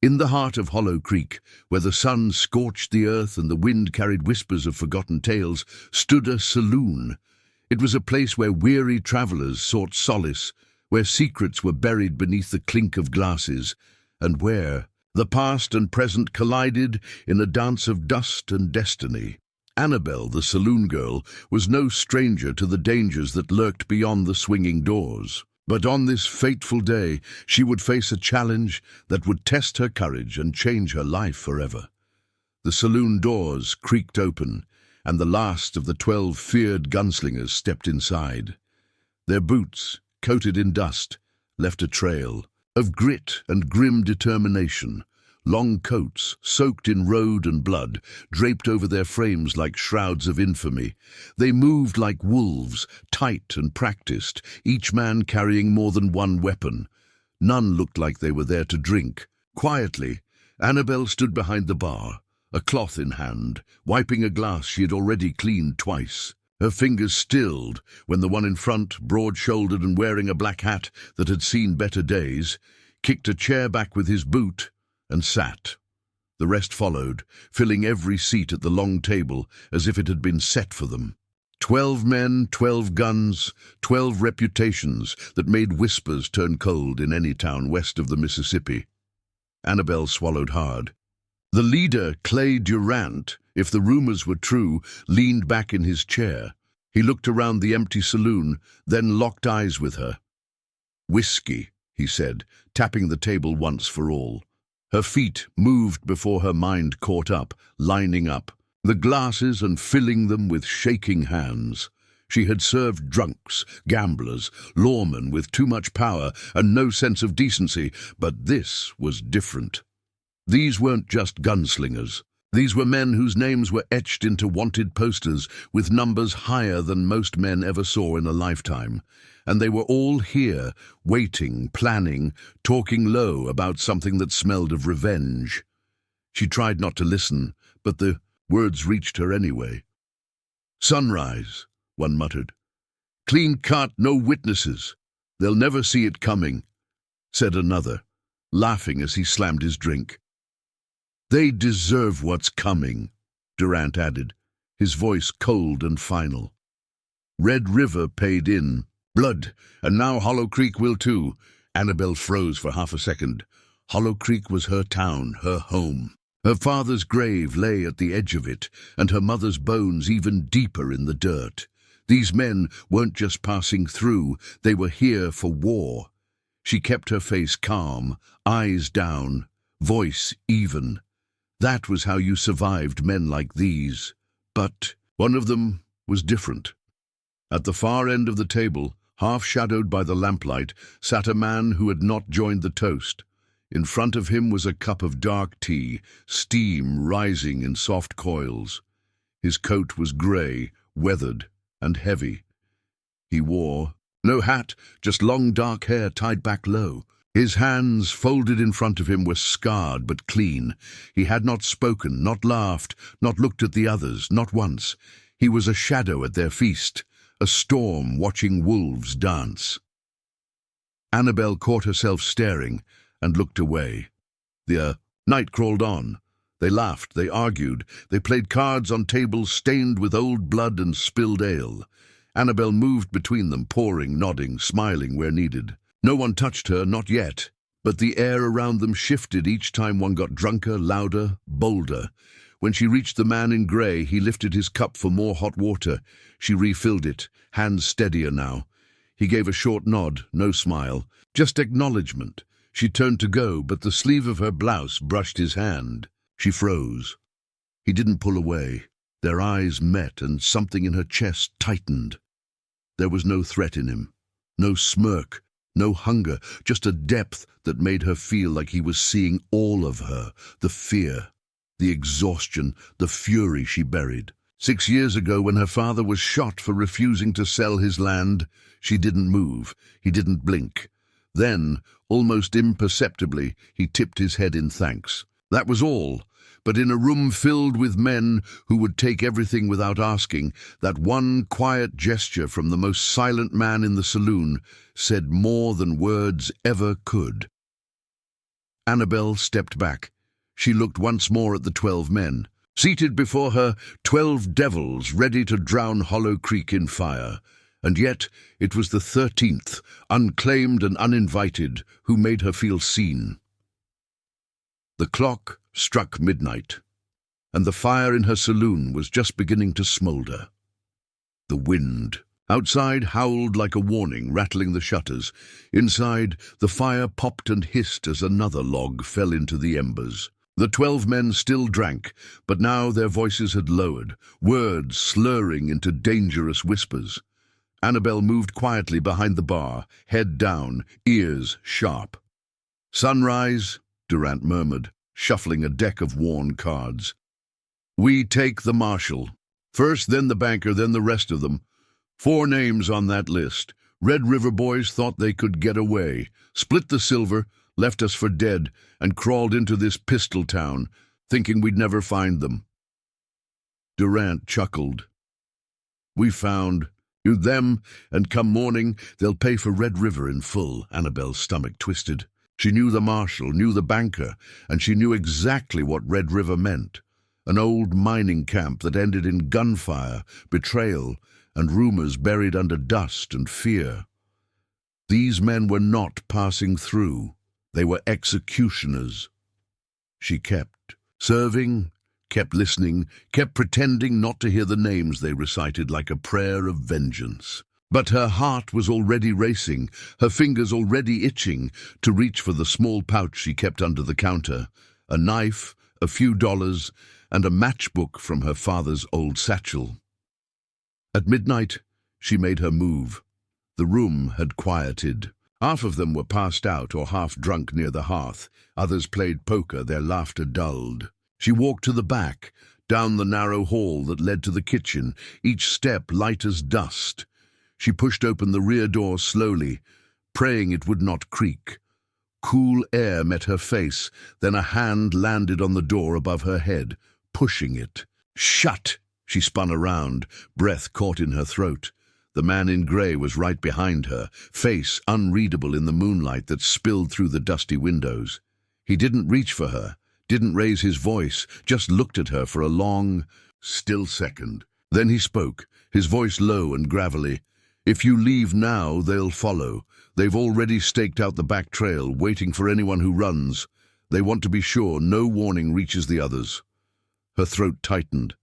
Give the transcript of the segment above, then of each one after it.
In the heart of Hollow Creek, where the sun scorched the earth and the wind carried whispers of forgotten tales, stood a saloon. It was a place where weary travelers sought solace, where secrets were buried beneath the clink of glasses, and where the past and present collided in a dance of dust and destiny. Annabel, the saloon girl, was no stranger to the dangers that lurked beyond the swinging doors. But on this fateful day, she would face a challenge that would test her courage and change her life forever. The saloon doors creaked open, and the last of the 12 feared gunslingers stepped inside. Their boots, coated in dust, left a trail of grit and grim determination. Long coats, soaked in road and blood, draped over their frames like shrouds of infamy. They moved like wolves, tight and practiced, each man carrying more than one weapon. None looked like they were there to drink. Quietly, Annabel stood behind the bar, a cloth in hand, wiping a glass she had already cleaned twice. Her fingers stilled when the one in front, broad-shouldered and wearing a black hat that had seen better days, kicked a chair back with his boot and sat. The rest followed, filling every seat at the long table as if it had been set for them. 12 men, 12 guns, 12 reputations that made whispers turn cold in any town west of the Mississippi. Annabel swallowed hard. The leader, Clay Durant, if the rumors were true, leaned back in his chair. He looked around the empty saloon, then locked eyes with her. "Whiskey," he said, tapping the table once for all. Her feet moved before her mind caught up, lining up, the glasses and filling them with shaking hands. She had served drunks, gamblers, lawmen with too much power and no sense of decency, but this was different. These weren't just gunslingers. These were men whose names were etched into wanted posters with numbers higher than most men ever saw in a lifetime. And they were all here, waiting, planning, talking low about something that smelled of revenge. She tried not to listen, but the words reached her anyway. "Sunrise," one muttered. "Clean cut, no witnesses. They'll never see it coming," said another, laughing as he slammed his drink. "They deserve what's coming," Durant added, his voice cold and final. "Red River paid in. Blood, and now Hollow Creek will too." Annabel froze for half a second. Hollow Creek was her town, her home. Her father's grave lay at the edge of it, and her mother's bones even deeper in the dirt. These men weren't just passing through, they were here for war. She kept her face calm, eyes down, voice even. That was how you survived men like these. But one of them was different. At the far end of the table, half-shadowed by the lamplight, sat a man who had not joined the toast. In front of him was a cup of dark tea, steam rising in soft coils. His coat was grey, weathered, and heavy. He wore no hat, just long dark hair tied back low. His hands, folded in front of him, were scarred but clean. He had not spoken, not laughed, not looked at the others, not once. He was a shadow at their feast, a storm watching wolves dance. Annabel caught herself staring and looked away. The night crawled on. They laughed, they argued, they played cards on tables stained with old blood and spilled ale. Annabel moved between them, pouring, nodding, smiling where needed. No one touched her, not yet, but the air around them shifted each time one got drunker, louder, bolder. When she reached the man in grey, he lifted his cup for more hot water. She refilled it, hands steadier now. He gave a short nod, no smile, just acknowledgement. She turned to go, but the sleeve of her blouse brushed his hand. She froze. He didn't pull away. Their eyes met, and something in her chest tightened. There was no threat in him, no smirk, no hunger, just a depth that made her feel like he was seeing all of her, the fear, the exhaustion, the fury she buried. 6 years ago, when her father was shot for refusing to sell his land, she didn't move, he didn't blink. Then, almost imperceptibly, he tipped his head in thanks. That was all. But in a room filled with men who would take everything without asking, that one quiet gesture from the most silent man in the saloon said more than words ever could. Annabel stepped back. She looked once more at the 12 men. Seated before her, 12 devils ready to drown Hollow Creek in fire. And yet it was the 13th, unclaimed and uninvited, who made her feel seen. The clock struck midnight, and the fire in her saloon was just beginning to smolder. The wind outside howled like a warning, rattling the shutters. Inside, the fire popped and hissed as another log fell into the embers. The 12 men still drank, but now their voices had lowered, words slurring into dangerous whispers. Annabel moved quietly behind the bar, head down, ears sharp. "Sunrise," Durant murmured, shuffling a deck of worn cards. "We take the marshal. First, then the banker, then the rest of them. 4 names on that list. Red River boys thought they could get away, split the silver, left us for dead, and crawled into this pistol town, thinking we'd never find them." Durant chuckled. "We found them, and come morning, they'll pay for Red River in full." Annabel's stomach twisted. She knew the marshal, knew the banker, and she knew exactly what Red River meant. An old mining camp that ended in gunfire, betrayal, and rumors buried under dust and fear. These men were not passing through. They were executioners. She kept serving, kept listening, kept pretending not to hear the names they recited like a prayer of vengeance. But her heart was already racing, her fingers already itching to reach for the small pouch she kept under the counter, a knife, a few dollars, and a matchbook from her father's old satchel. At midnight, she made her move. The room had quieted. Half of them were passed out or half drunk near the hearth. Others played poker, their laughter dulled. She walked to the back, down the narrow hall that led to the kitchen, each step light as dust. She pushed open the rear door slowly, praying it would not creak. Cool air met her face, then a hand landed on the door above her head, pushing it. "Shut!" She spun around, breath caught in her throat. The man in grey was right behind her, face unreadable in the moonlight that spilled through the dusty windows. He didn't reach for her, didn't raise his voice, just looked at her for a long, still second. Then he spoke, his voice low and gravelly. "If you leave now, they'll follow. They've already staked out the back trail, waiting for anyone who runs. They want to be sure no warning reaches the others." Her throat tightened.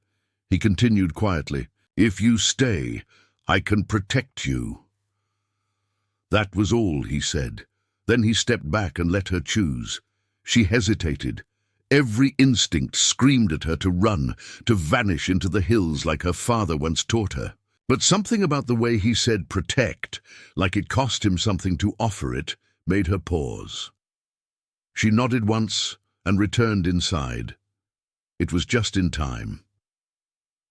He continued quietly, "If you stay, I can protect you." That was all he said. Then he stepped back and let her choose. She hesitated. Every instinct screamed at her to run, to vanish into the hills like her father once taught her. But something about the way he said protect, like it cost him something to offer it, made her pause. She nodded once and returned inside. It was just in time.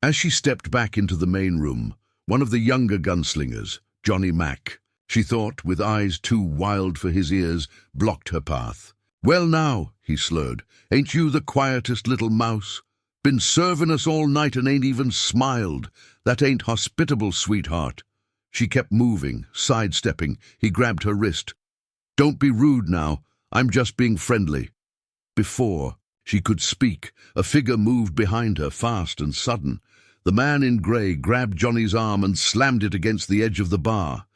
As she stepped back into the main room, one of the younger gunslingers, Johnny Mack, she thought, with eyes too wild for his ears, blocked her path. "Well now," he slurred, "ain't you the quietest little mouse? Been serving us all night and ain't even smiled. That ain't hospitable, sweetheart." She kept moving, sidestepping. He grabbed her wrist. "Don't be rude now. I'm just being friendly." Before she could speak, a figure moved behind her, fast and sudden. The man in grey grabbed Johnny's arm and slammed it against the edge of the bar.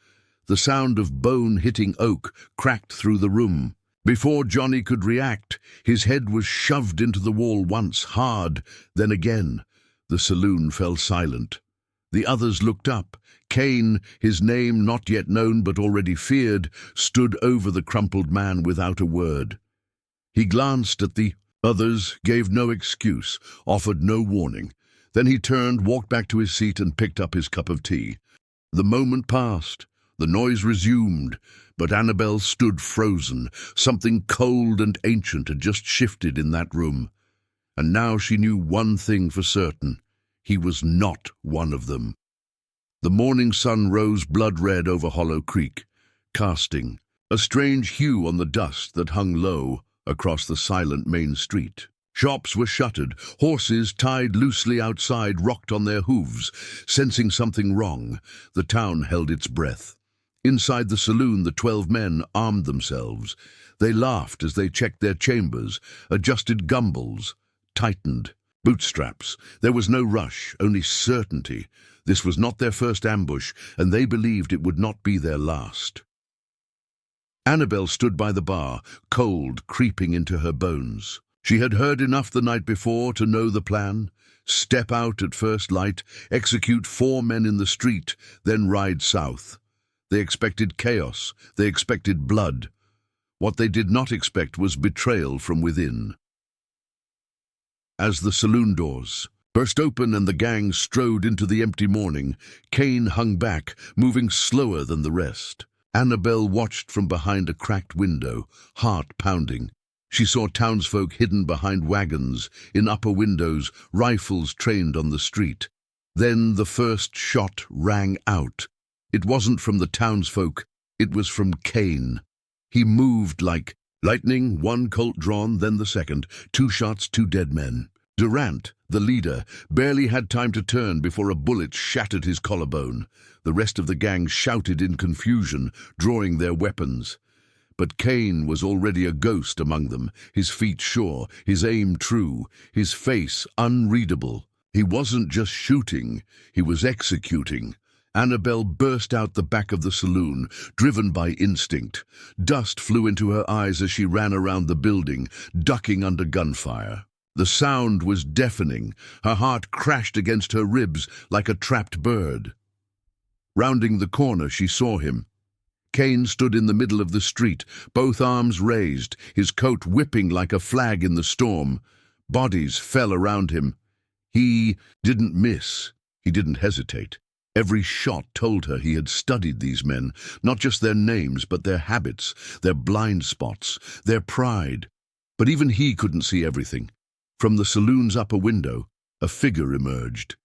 The sound of bone hitting oak cracked through the room. Before Johnny could react, his head was shoved into the wall once, hard, then again. The saloon fell silent. The others looked up. Kane, his name not yet known but already feared, stood over the crumpled man without a word. He glanced at the others, gave no excuse, offered no warning. Then he turned, walked back to his seat and picked up his cup of tea. The moment passed. The noise resumed, but Annabel stood frozen. Something cold and ancient had just shifted in that room. And now she knew one thing for certain. He was not one of them. The morning sun rose blood-red over Hollow Creek, casting a strange hue on the dust that hung low across the silent main street. Shops were shuttered. Horses, tied loosely outside, rocked on their hooves. Sensing something wrong, the town held its breath. Inside the saloon, the 12 men armed themselves. They laughed as they checked their chambers, adjusted gumballs, tightened bootstraps. There was no rush, only certainty. This was not their first ambush, and they believed it would not be their last. Annabel stood by the bar, cold creeping into her bones. She had heard enough the night before to know the plan. Step out at first light, execute 4 men in the street, then ride south. They expected chaos. They expected blood. What they did not expect was betrayal from within. As the saloon doors burst open and the gang strode into the empty morning, Kane hung back, moving slower than the rest. Annabel watched from behind a cracked window, heart pounding. She saw townsfolk hidden behind wagons, in upper windows, rifles trained on the street. Then the first shot rang out. It wasn't from the townsfolk, it was from Kane. He moved like lightning, 1 Colt drawn, then the second. 2 shots, 2 dead men. Durant, the leader, barely had time to turn before a bullet shattered his collarbone. The rest of the gang shouted in confusion, drawing their weapons. But Kane was already a ghost among them, his feet sure, his aim true, his face unreadable. He wasn't just shooting, he was executing. Annabel burst out the back of the saloon, driven by instinct. Dust flew into her eyes as she ran around the building, ducking under gunfire. The sound was deafening. Her heart crashed against her ribs like a trapped bird. Rounding the corner, she saw him. Kane stood in the middle of the street, both arms raised, his coat whipping like a flag in the storm. Bodies fell around him. He didn't miss. He didn't hesitate. Every shot told her he had studied these men, not just their names, but their habits, their blind spots, their pride. But even he couldn't see everything. From the saloon's upper window, a figure emerged.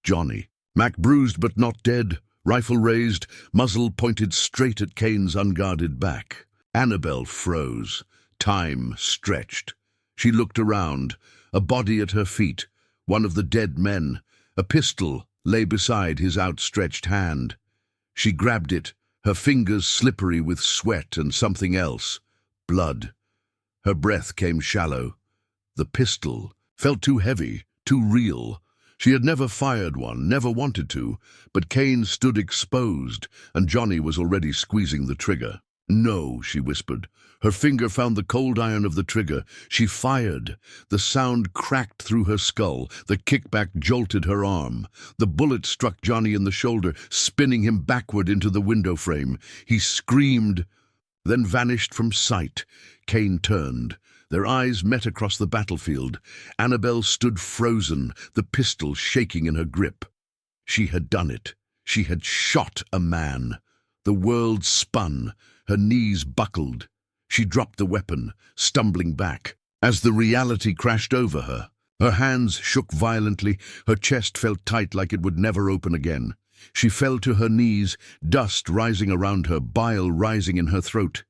Johnny. Mac bruised but not dead, rifle raised, muzzle pointed straight at Kane's unguarded back. Annabel froze. Time stretched. She looked around. A body at her feet, one of the dead men. A pistol lay beside his outstretched hand. She grabbed it, her fingers slippery with sweat and something else. Blood. Her breath came shallow. The pistol felt too heavy, too real. She had never fired one, never wanted to, but Kane stood exposed, and Johnny was already squeezing the trigger. "No," she whispered. Her finger found the cold iron of the trigger. She fired. The sound cracked through her skull. The kickback jolted her arm. The bullet struck Johnny in the shoulder, spinning him backward into the window frame. He screamed, then vanished from sight. Kane turned. Their eyes met across the battlefield. Annabel stood frozen, the pistol shaking in her grip. She had done it. She had shot a man. The world spun. Her knees buckled. She dropped the weapon, stumbling back. As the reality crashed over her, her hands shook violently, her chest felt tight like it would never open again. She fell to her knees, dust rising around her, bile rising in her throat.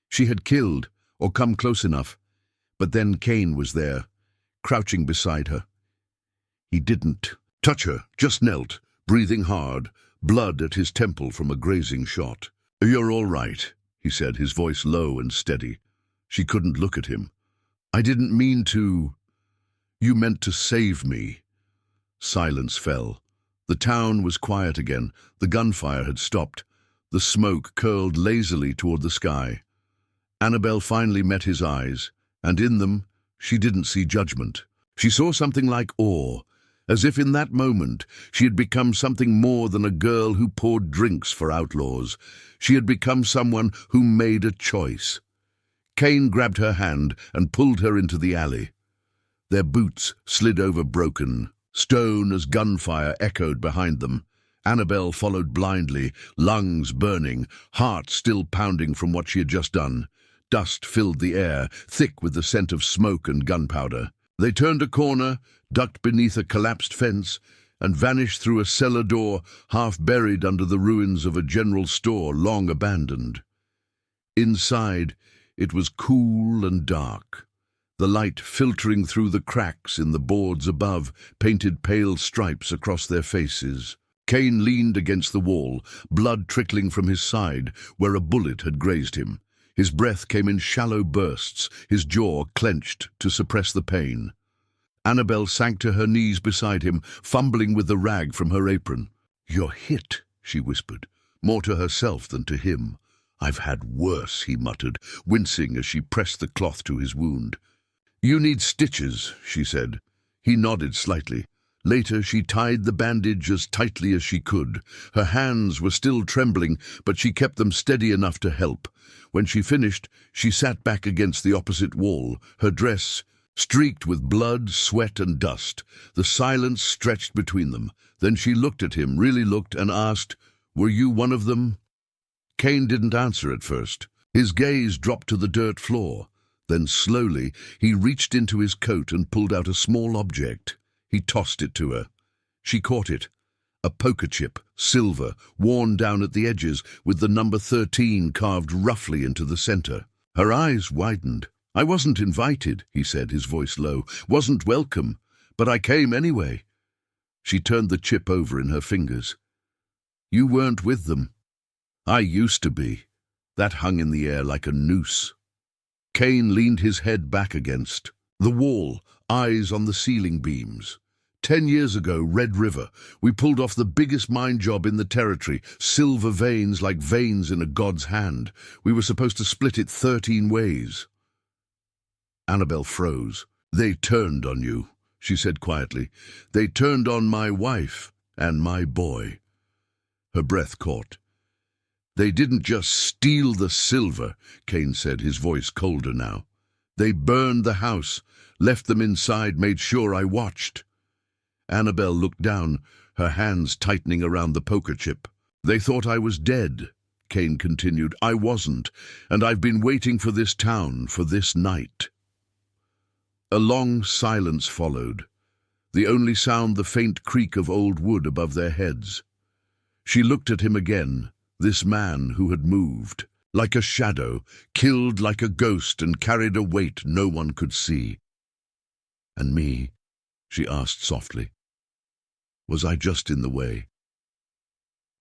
She had killed, or come close enough. But then Kane was there, crouching beside her. He didn't touch her, just knelt, breathing hard, blood at his temple from a grazing shot. "You're all right," he said, his voice low and steady. She couldn't look at him. "I didn't mean to. You meant to save me." Silence fell. The town was quiet again. The gunfire had stopped. The smoke curled lazily toward the sky. Annabel finally met his eyes, and in them she didn't see judgment. She saw something like awe, as if in that moment she had become something more than a girl who poured drinks for outlaws. She had become someone who made a choice. Kane grabbed her hand and pulled her into the alley. Their boots slid over broken stone as gunfire echoed behind them. Annabel followed blindly, lungs burning, heart still pounding from what she had just done. Dust filled the air, thick with the scent of smoke and gunpowder. They turned a corner, ducked beneath a collapsed fence, and vanished through a cellar door half buried under the ruins of a general store long abandoned. Inside, it was cool and dark. The light filtering through the cracks in the boards above painted pale stripes across their faces. Kane leaned against the wall, blood trickling from his side where a bullet had grazed him. His breath came in shallow bursts, his jaw clenched to suppress the pain. Annabel sank to her knees beside him, fumbling with the rag from her apron. "You're hit," she whispered, more to herself than to him. "I've had worse," he muttered, wincing as she pressed the cloth to his wound. "You need stitches," she said. He nodded slightly. Later, she tied the bandage as tightly as she could. Her hands were still trembling, but she kept them steady enough to help. When she finished, she sat back against the opposite wall, her dress streaked with blood, sweat, and dust. The silence stretched between them. Then she looked at him, really looked, and asked, "Were you one of them?" Kane didn't answer at first. His gaze dropped to the dirt floor. Then slowly, he reached into his coat and pulled out a small object. He tossed it to her. She caught it. A poker chip, silver, worn down at the edges, with the number 13 carved roughly into the center. Her eyes widened. "I wasn't invited," he said, his voice low. "Wasn't welcome. But I came anyway." She turned the chip over in her fingers. "You weren't with them." "I used to be." That hung in the air like a noose. Kane leaned his head back against the wall, eyes on the ceiling beams. 10 years ago, Red River, we pulled off the biggest mine job in the territory, silver veins like veins in a god's hand. We were supposed to split it 13 ways. Annabel froze. "They turned on you," she said quietly. "They turned on my wife and my boy." Her breath caught. "They didn't just steal the silver," Kane said, his voice colder now. "They burned the house, left them inside, made sure I watched." Annabel looked down, her hands tightening around the poker chip. "They thought I was dead," Kane continued. "I wasn't, and I've been waiting for this town, for this night." A long silence followed, the only sound the faint creak of old wood above their heads. She looked at him again, this man who had moved, like a shadow, killed like a ghost and carried a weight no one could see. "And me?" she asked softly. "Was I just in the way?"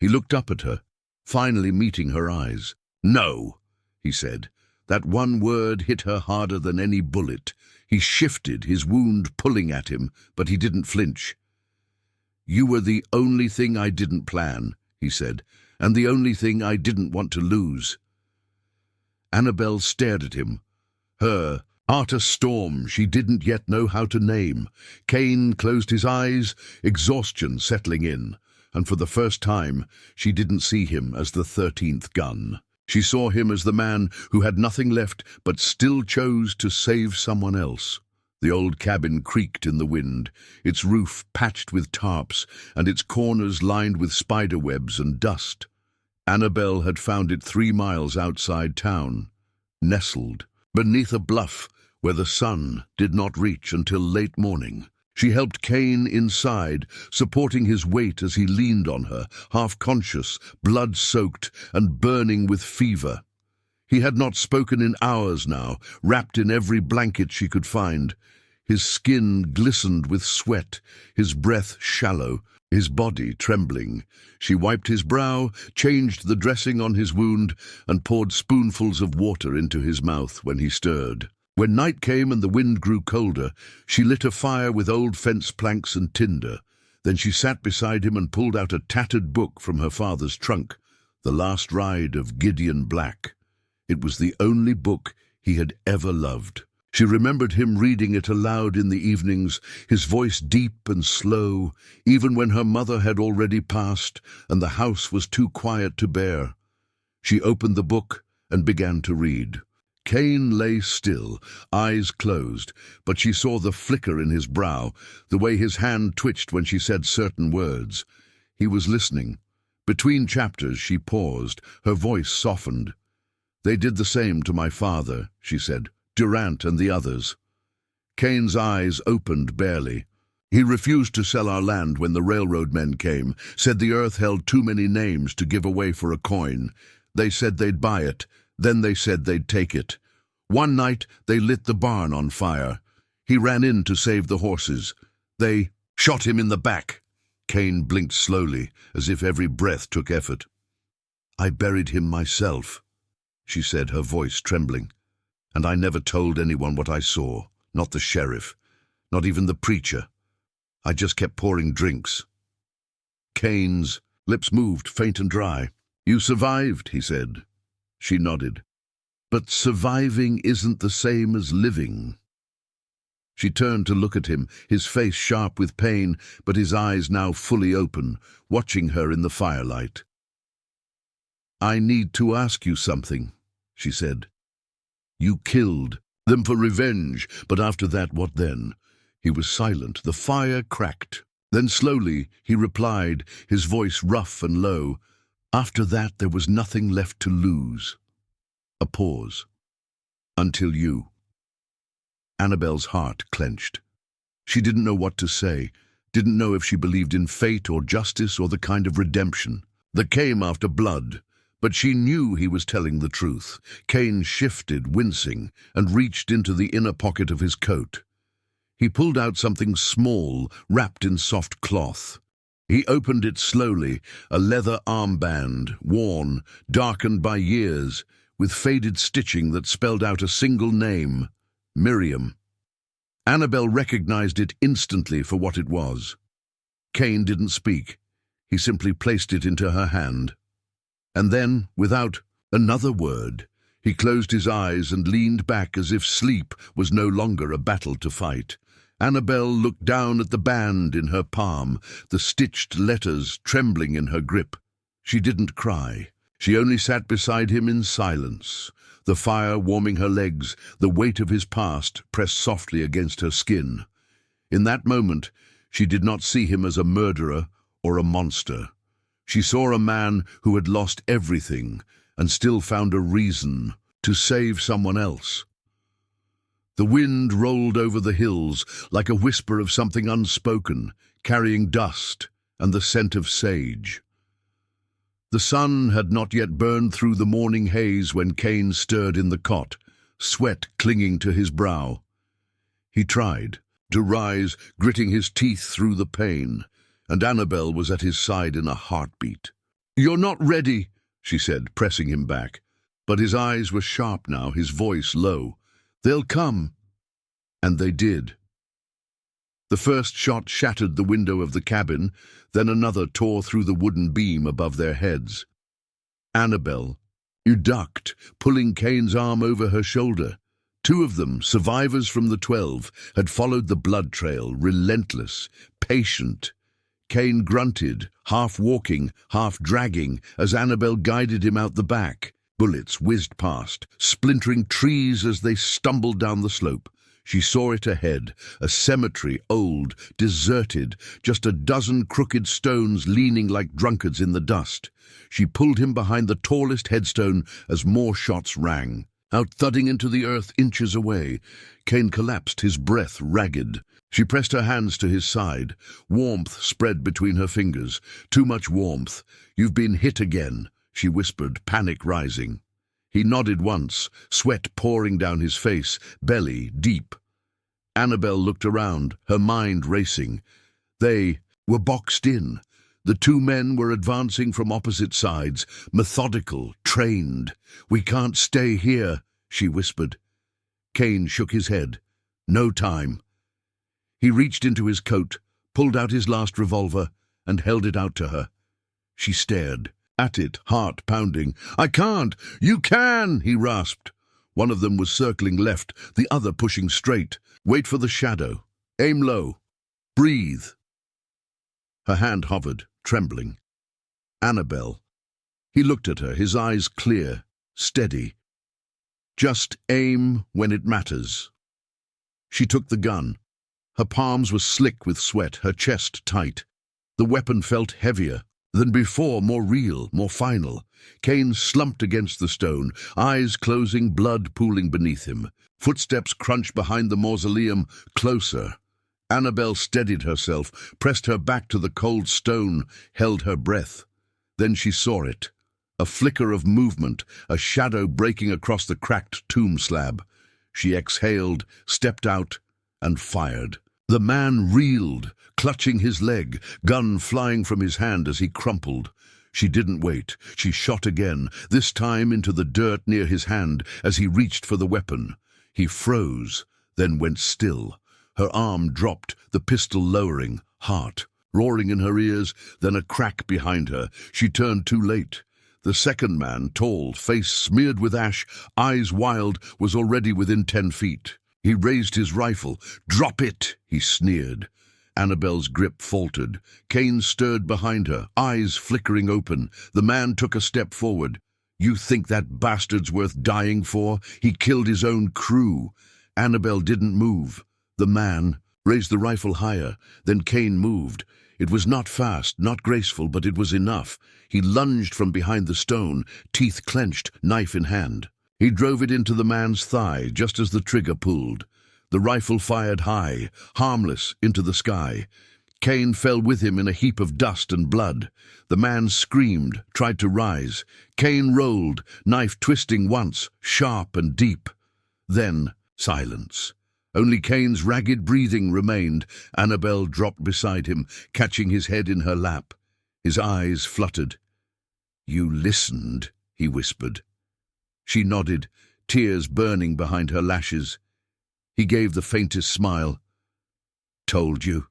He looked up at her, finally meeting her eyes. "No," he said. That one word hit her harder than any bullet. He shifted, his wound pulling at him, but he didn't flinch. "You were the only thing I didn't plan," he said, "and the only thing I didn't want to lose." Annabel stared at him. Her art a storm she didn't yet know how to name. Kane closed his eyes, exhaustion settling in, and for the first time she didn't see him as the 13th gun. She saw him as the man who had nothing left but still chose to save someone else. The old cabin creaked in the wind, its roof patched with tarps and its corners lined with spider webs and dust. Annabel had found it 3 miles outside town, nestled beneath a bluff where the sun did not reach until late morning. She helped Kane inside, supporting his weight as he leaned on her, half-conscious, blood-soaked, and burning with fever. He had not spoken in hours now, wrapped in every blanket she could find. His skin glistened with sweat, his breath shallow, his body trembling. She wiped his brow, changed the dressing on his wound, and poured spoonfuls of water into his mouth when he stirred. When night came and the wind grew colder, she lit a fire with old fence planks and tinder. Then she sat beside him and pulled out a tattered book from her father's trunk, The Last Ride of Gideon Black. It was the only book he had ever loved. She remembered him reading it aloud in the evenings, his voice deep and slow, even when her mother had already passed and the house was too quiet to bear. She opened the book and began to read. Kane lay still, eyes closed, but she saw the flicker in his brow, the way his hand twitched when she said certain words. He was listening. Between chapters she paused, her voice softened. "They did the same to my father," she said, "Durant and the others." Kane's eyes opened barely. "He refused to sell our land when the railroad men came, said the earth held too many names to give away for a coin. They said they'd buy it. Then they said they'd take it. One night they lit the barn on fire. He ran in to save the horses. They shot him in the back." Kane blinked slowly, as if every breath took effort. "I buried him myself." she said, her voice trembling. "And I never told anyone what I saw, not the sheriff, not even the preacher. I just kept pouring drinks." Kane's lips moved, faint and dry. "You survived," he said. She nodded. "But surviving isn't the same as living." She turned to look at him, his face sharp with pain, but his eyes now fully open, watching her in the firelight. "I need to ask you something," she said. "You killed them for revenge, but after that, what then?" He was silent. The fire cracked. Then slowly he replied, his voice rough and low. "After that, there was nothing left to lose." A pause. "Until you." Annabelle's heart clenched. She didn't know what to say, didn't know if she believed in fate or justice or the kind of redemption that came after blood. But she knew he was telling the truth. Kane shifted, wincing, and reached into the inner pocket of his coat. He pulled out something small, wrapped in soft cloth. He opened it slowly, a leather armband, worn, darkened by years, with faded stitching that spelled out a single name: Miriam. Annabelle recognized it instantly for what it was. Kane didn't speak. He simply placed it into her hand. And then, without another word, he closed his eyes and leaned back as if sleep was no longer a battle to fight. Annabelle looked down at the band in her palm, the stitched letters trembling in her grip. She didn't cry. She only sat beside him in silence, the fire warming her legs, the weight of his past pressed softly against her skin. In that moment, she did not see him as a murderer or a monster. She saw a man who had lost everything and still found a reason to save someone else. The wind rolled over the hills like a whisper of something unspoken, carrying dust and the scent of sage. The sun had not yet burned through the morning haze when Kane stirred in the cot, sweat clinging to his brow. He tried to rise, gritting his teeth through the pain, and Annabelle was at his side in a heartbeat. "You're not ready," she said, pressing him back. But his eyes were sharp now, his voice low. "They'll come." And they did. The first shot shattered the window of the cabin, then another tore through the wooden beam above their heads. Annabelle, you ducked, pulling Kane's arm over her shoulder. Two of them, survivors from the 12, had followed the blood trail, relentless, patient. Kane grunted, half walking, half dragging, as Annabelle guided him out the back. Bullets whizzed past, splintering trees as they stumbled down the slope. She saw it ahead, a cemetery, old, deserted, just a dozen crooked stones leaning like drunkards in the dust. She pulled him behind the tallest headstone as more shots rang. Out thudding into the earth inches away, Kane collapsed, his breath ragged. She pressed her hands to his side. Warmth spread between her fingers. Too much warmth. "You've been hit again," she whispered, panic rising. He nodded once, sweat pouring down his face, belly deep. Annabelle looked around, her mind racing. They were boxed in. The two men were advancing from opposite sides, methodical, trained. "We can't stay here," she whispered. Kane shook his head. No time. He reached into his coat, pulled out his last revolver, and held it out to her. She stared at it, heart pounding. "I can't!" "You can!" he rasped. One of them was circling left, the other pushing straight. "Wait for the shadow. Aim low. Breathe." Her hand hovered, trembling. "Annabelle." He looked at her, his eyes clear, steady. "Just aim when it matters." She took the gun. Her palms were slick with sweat, her chest tight. The weapon felt heavier than before, more real, more final. Kane slumped against the stone, eyes closing, blood pooling beneath him. Footsteps crunched behind the mausoleum, closer. Annabelle steadied herself, pressed her back to the cold stone, held her breath. Then she saw it. A flicker of movement, a shadow breaking across the cracked tomb slab. She exhaled, stepped out, and fired. The man reeled, clutching his leg, gun flying from his hand as he crumpled. She didn't wait. She shot again, this time into the dirt near his hand as he reached for the weapon. He froze, then went still. Her arm dropped, the pistol lowering, heart roaring in her ears, then a crack behind her. She turned too late. The second man, tall, face smeared with ash, eyes wild, was already within 10 feet. He raised his rifle. "Drop it!" he sneered. Annabelle's grip faltered. Kane stirred behind her, eyes flickering open. The man took a step forward. "You think that bastard's worth dying for? He killed his own crew." Annabelle didn't move. The man raised the rifle higher. Then Kane moved. It was not fast, not graceful, but it was enough. He lunged from behind the stone, teeth clenched, knife in hand. He drove it into the man's thigh just as the trigger pulled. The rifle fired high, harmless, into the sky. Kane fell with him in a heap of dust and blood. The man screamed, tried to rise. Kane rolled, knife twisting once, sharp and deep. Then silence. Only Kane's ragged breathing remained. Annabelle dropped beside him, catching his head in her lap. His eyes fluttered. "You listened," he whispered. She nodded, tears burning behind her lashes. He gave the faintest smile. "Told you.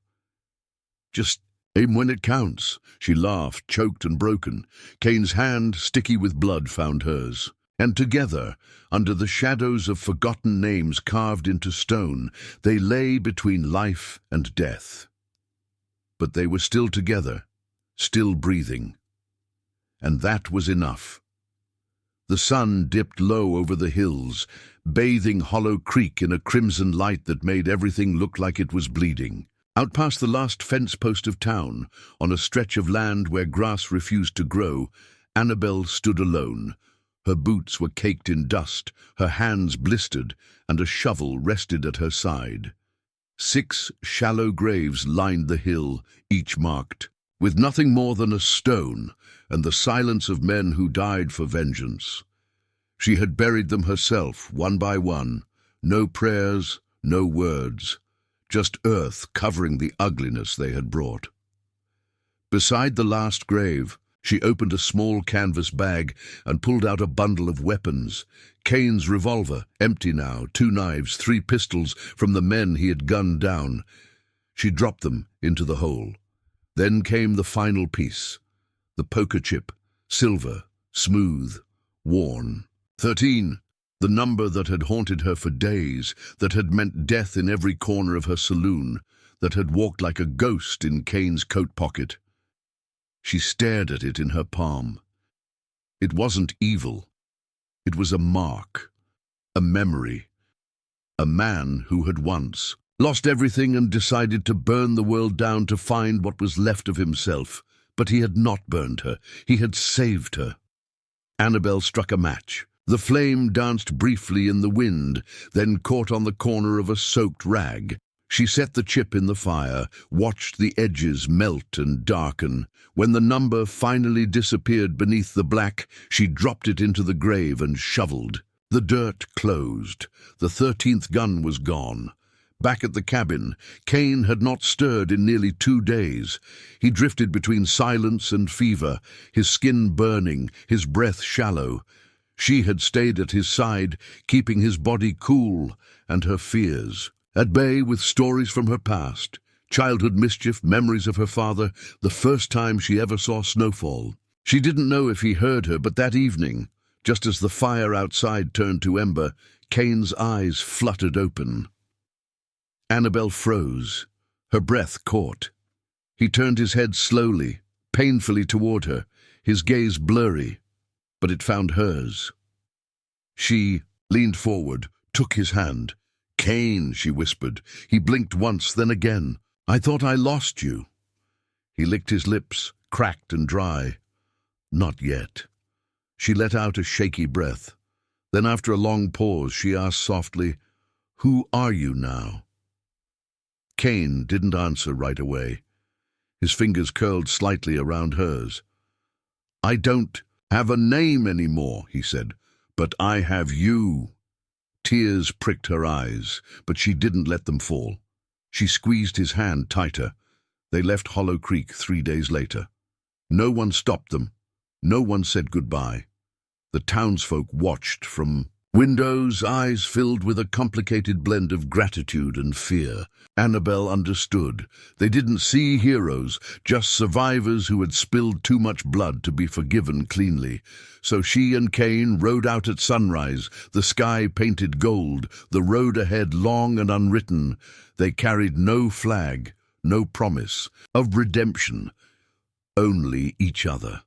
Just aim when it counts." She laughed, choked and broken. Kane's hand, sticky with blood, found hers. And together, under the shadows of forgotten names carved into stone, they lay between life and death. But they were still together, still breathing. And that was enough. The sun dipped low over the hills, bathing Hollow Creek in a crimson light that made everything look like it was bleeding. Out past the last fence post of town, on a stretch of land where grass refused to grow, Annabelle stood alone. Her boots were caked in dust, her hands blistered, and a shovel rested at her side. 6 shallow graves lined the hill, each marked, with nothing more than a stone and the silence of men who died for vengeance. She had buried them herself, one by one, no prayers, no words, just earth covering the ugliness they had brought. Beside the last grave, she opened a small canvas bag and pulled out a bundle of weapons. Kane's revolver, empty now, 2 knives, 3 pistols from the men he had gunned down. She dropped them into the hole. Then came the final piece, the poker chip, silver, smooth, worn. 13, the number that had haunted her for days, that had meant death in every corner of her saloon, that had walked like a ghost in Kane's coat pocket. She stared at it in her palm. It wasn't evil. It was a mark, a memory. A man who had once lost everything and decided to burn the world down to find what was left of himself. But he had not burned her. He had saved her. Annabelle struck a match. The flame danced briefly in the wind, then caught on the corner of a soaked rag. She set the chip in the fire, watched the edges melt and darken. When the number finally disappeared beneath the black, she dropped it into the grave and shoveled. The dirt closed. The 13th gun was gone. Back at the cabin, Kane had not stirred in nearly 2 days. He drifted between silence and fever, his skin burning, his breath shallow. She had stayed at his side, keeping his body cool and her fears at bay, with stories from her past, childhood mischief, memories of her father, the first time she ever saw snowfall. She didn't know if he heard her, but that evening, just as the fire outside turned to ember, Kane's eyes fluttered open. Annabelle froze. Her breath caught. He turned his head slowly, painfully toward her, his gaze blurry, but it found hers. She leaned forward, took his hand. "Kane," she whispered. He blinked once, then again. "I thought I lost you." He licked his lips, cracked and dry. "Not yet." She let out a shaky breath. Then after a long pause, she asked softly, "Who are you now?" Kane didn't answer right away. His fingers curled slightly around hers. "I don't have a name anymore," he said, "but I have you." Tears pricked her eyes, but she didn't let them fall. She squeezed his hand tighter. They left Hollow Creek 3 days later. No one stopped them. No one said goodbye. The townsfolk watched from windows, eyes filled with a complicated blend of gratitude and fear. Annabel understood. They didn't see heroes, just survivors who had spilled too much blood to be forgiven cleanly. So she and Cain rode out at sunrise, the sky painted gold, the road ahead long and unwritten. They carried no flag, no promise of redemption, only each other.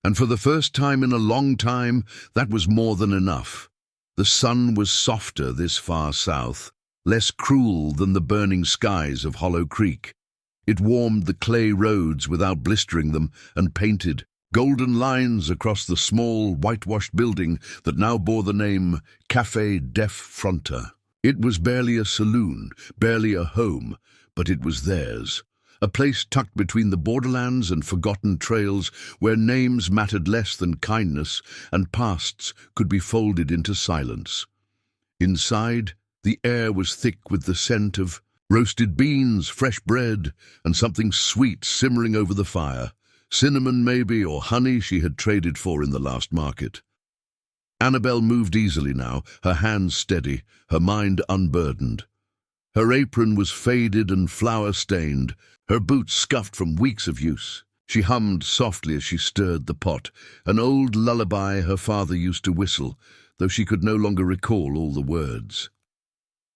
And for the first time in a long time, that was more than enough. The sun was softer this far south, less cruel than the burning skies of Hollow Creek. It warmed the clay roads without blistering them and painted golden lines across the small, whitewashed building that now bore the name Café Def Fronta. It was barely a saloon, barely a home, but it was theirs. A place tucked between the borderlands and forgotten trails where names mattered less than kindness and pasts could be folded into silence. Inside, the air was thick with the scent of roasted beans, fresh bread, and something sweet simmering over the fire. Cinnamon maybe, or honey she had traded for in the last market. Annabel moved easily now, her hands steady, her mind unburdened. Her apron was faded and flour-stained, her boots scuffed from weeks of use. She hummed softly as she stirred the pot, an old lullaby her father used to whistle, though she could no longer recall all the words.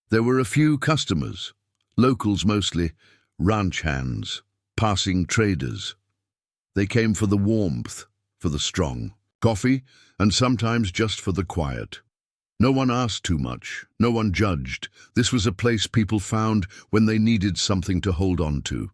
There were a few customers, locals mostly, ranch hands, passing traders. They came for the warmth, for the strong, coffee, and sometimes just for the quiet. No one asked too much, no one judged. This was a place people found when they needed something to hold on to.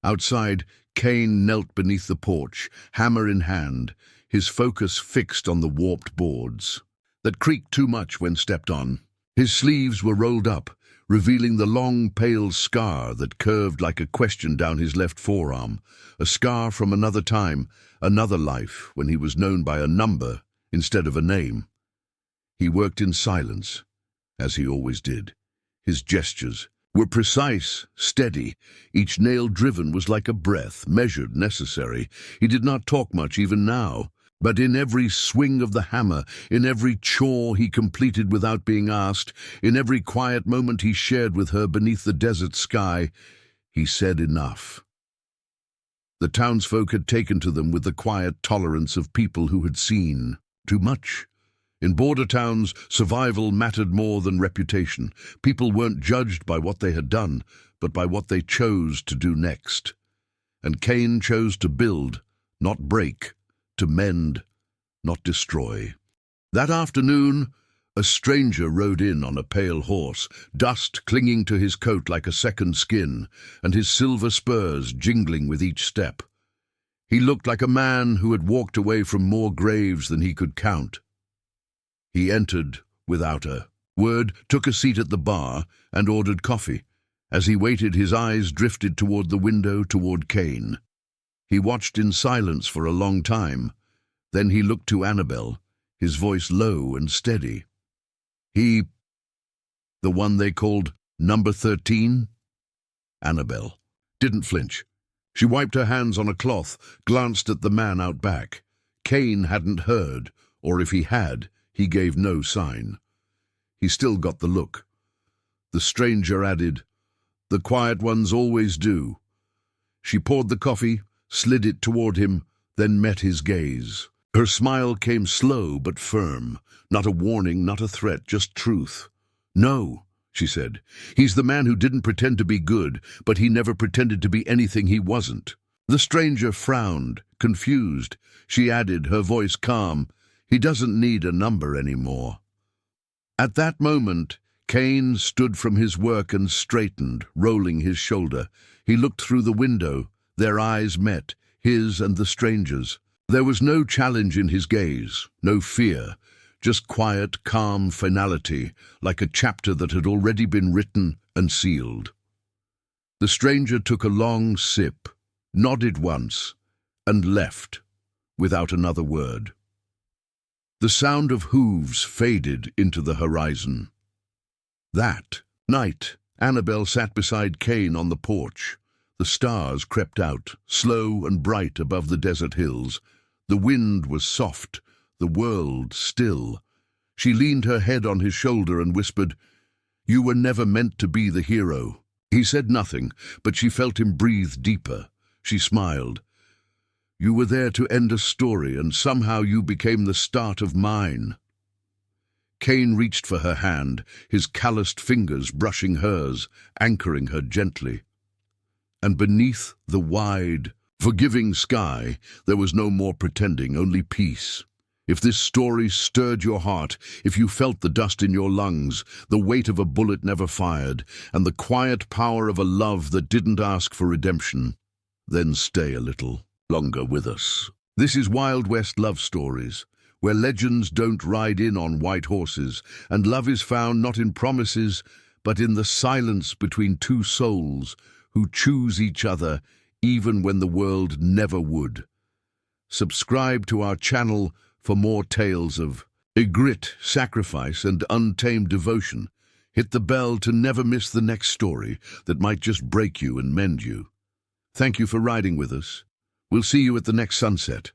Outside, Cain knelt beneath the porch, hammer in hand, his focus fixed on the warped boards that creaked too much when stepped on. His sleeves were rolled up, revealing the long, pale scar that curved like a question down his left forearm, a scar from another time, another life, when he was known by a number instead of a name. He worked in silence, as he always did. His gestures were precise, steady. Each nail driven was like a breath, measured, necessary. He did not talk much even now, but in every swing of the hammer, in every chore he completed without being asked, in every quiet moment he shared with her beneath the desert sky, he said enough. The townsfolk had taken to them with the quiet tolerance of people who had seen too much. In border towns, survival mattered more than reputation. People weren't judged by what they had done, but by what they chose to do next. And Cain chose to build, not break, to mend, not destroy. That afternoon, a stranger rode in on a pale horse, dust clinging to his coat like a second skin, and his silver spurs jingling with each step. He looked like a man who had walked away from more graves than he could count. He entered without a word, took a seat at the bar, and ordered coffee. As he waited, his eyes drifted toward the window, toward Cain. He watched in silence for a long time. Then he looked to Annabel, his voice low and steady. The one they called Number 13? Annabel didn't flinch. She wiped her hands on a cloth, glanced at the man out back. Cain hadn't heard, or if he had, he gave no sign. He still got the look. The stranger added, "The quiet ones always do." She poured the coffee, slid it toward him, then met his gaze. Her smile came slow but firm, not a warning, not a threat, just truth. "No," she said. "He's the man who didn't pretend to be good, but he never pretended to be anything he wasn't." The stranger frowned, confused. She added, her voice calm, "He doesn't need a number anymore." At that moment, Cain stood from his work and straightened, rolling his shoulder. He looked through the window. Their eyes met, his and the stranger's. There was no challenge in his gaze, no fear, just quiet, calm finality, like a chapter that had already been written and sealed. The stranger took a long sip, nodded once, and left, without another word. The sound of hooves faded into the horizon. That night, Annabel sat beside Cain on the porch. The stars crept out, slow and bright above the desert hills. The wind was soft, the world still. She leaned her head on his shoulder and whispered, "You were never meant to be the hero." He said nothing, but she felt him breathe deeper. She smiled. "You were there to end a story, and somehow you became the start of mine." Cain reached for her hand, his calloused fingers brushing hers, anchoring her gently. And beneath the wide, forgiving sky, there was no more pretending, only peace. If this story stirred your heart, if you felt the dust in your lungs, the weight of a bullet never fired, and the quiet power of a love that didn't ask for redemption, then stay a little longer with us. This is Wild West Love Stories, where legends don't ride in on white horses, and love is found not in promises, but in the silence between two souls who choose each other even when the world never would. Subscribe to our channel for more tales of grit, sacrifice, and untamed devotion. Hit the bell to never miss the next story that might just break you and mend you. Thank you for riding with us. We'll see you at the next sunset.